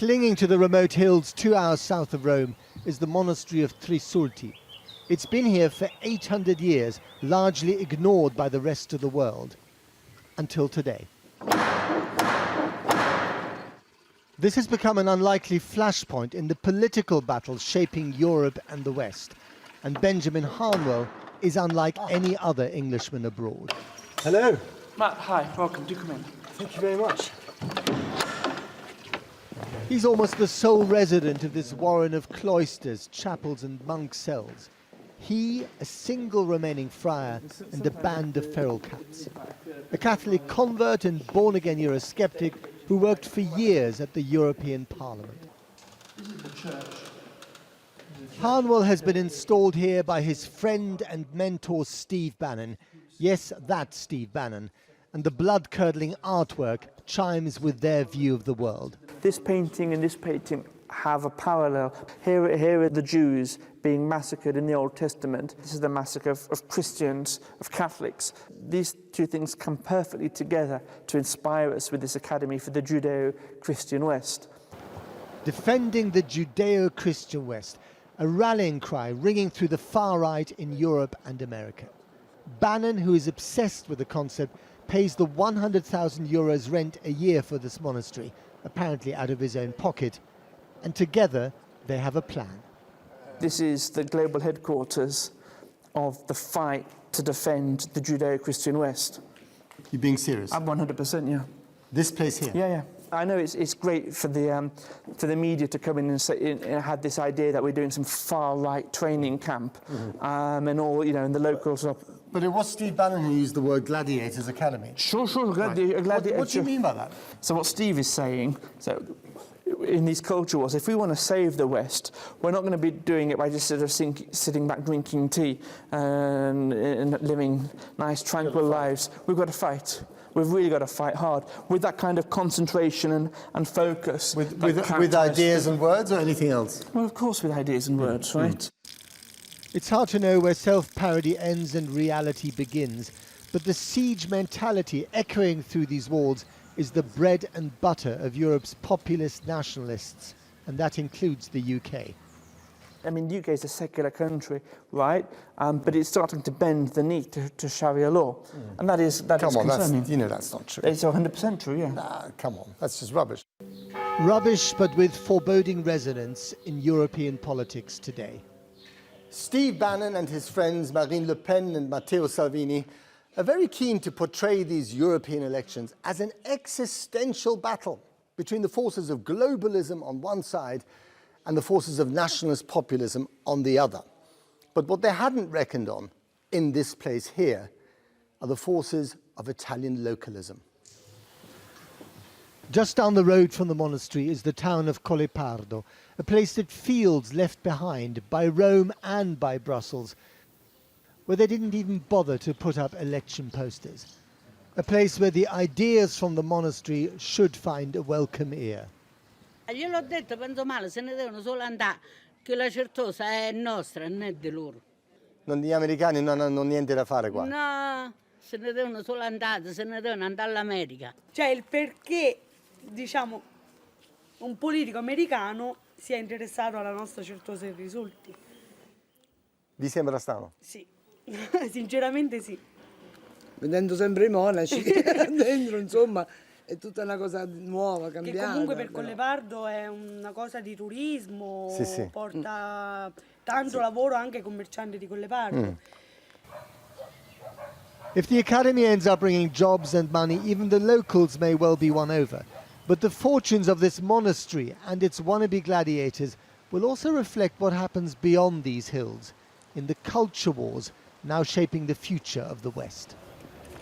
Clinging to the remote hills 2 hours south of Rome is the monastery of Trisulti. It's been here for 800 years, largely ignored by the rest of the world, until today. This has become an unlikely flashpoint in the political battle shaping Europe and the West. And Benjamin Harnwell is unlike any other Englishman abroad. Hello. Matt, hi, welcome, do come in. Thank you very much. He's almost the sole resident of this warren of cloisters, chapels and monk cells. He, a single remaining friar, and a band of feral cats. A Catholic convert and born-again Eurosceptic who worked for years at the European Parliament. This is the church. Harnwell has been installed here by his friend and mentor Steve Bannon. Yes, that's Steve Bannon. And the blood-curdling artwork chimes with their view of the world. This painting and this painting have a parallel. Here are the Jews being massacred in the Old Testament. This is the massacre of Christians, of Catholics. These two things come perfectly together to inspire us with this Academy for the Judeo-Christian West. Defending the Judeo-Christian West, a rallying cry ringing through the far right in Europe and America. Bannon, who is obsessed with the concept, pays the 100,000 euros rent a year for this monastery, apparently out of his own pocket, and together they have a plan. This is the global headquarters of the fight to defend the Judeo-Christian West. You're being serious? I'm 100%, yeah. This place here? Yeah. I know it's great for the media to come in and say, had this idea that we're doing some far-right training camp, and all, you know, in the locals. But it was Steve Bannon who used the word Gladiators Academy. Sure, What do you mean by that? So what Steve is saying, in these culture wars, if we want to save the West, we're not going to be doing it by just sort of sitting back drinking tea and living nice, tranquil lives. We've got to fight. We've really got to fight hard with that kind of concentration and focus. With ideas and words or anything else? Well, of course, with ideas and words, right? It's hard to know where self-parody ends and reality begins, but the siege mentality echoing through these walls is the bread and butter of Europe's populist nationalists, and that includes the UK. I mean, the UK is a secular country, right? But it's starting to bend the knee to Sharia law, and that is concerning. That's not true. It's 100% true, yeah. Nah, come on, that's just rubbish. Rubbish, but with foreboding resonance in European politics today. Steve Bannon and his friends Marine Le Pen and Matteo Salvini are very keen to portray these European elections as an existential battle between the forces of globalism on one side and the forces of nationalist populism on the other. But what they hadn't reckoned on in this place here are the forces of Italian localism. Just down the road from the monastery is the town of Collepardo, a place that feels left behind by Rome and by Brussels, where they didn't even bother to put up election posters. A place where the ideas from the monastery should find a welcome ear. Gliel'ho detto, penso male, se ne devono solo andare, che la certosa è nostra, non è di loro. Gli americani non hanno niente da fare qua. No, se ne devono solo andare, se ne devono andare all'America. Cioè il perché, diciamo, un politico americano sia interessato alla nostra certosa e risulti. Vi sembra strano? Sì, sinceramente sì. Vedendo sempre i monaci dentro, insomma, è tutta una cosa nuova, cambiata. Che comunque per Collepardo è una cosa di turismo, sì. porta tanto lavoro anche ai commercianti di Collepardo. If the academy ends up bringing jobs and money, even the locals may well be won over. But the fortunes of this monastery and its wannabe gladiators will also reflect what happens beyond these hills, in the culture wars now shaping the future of the West.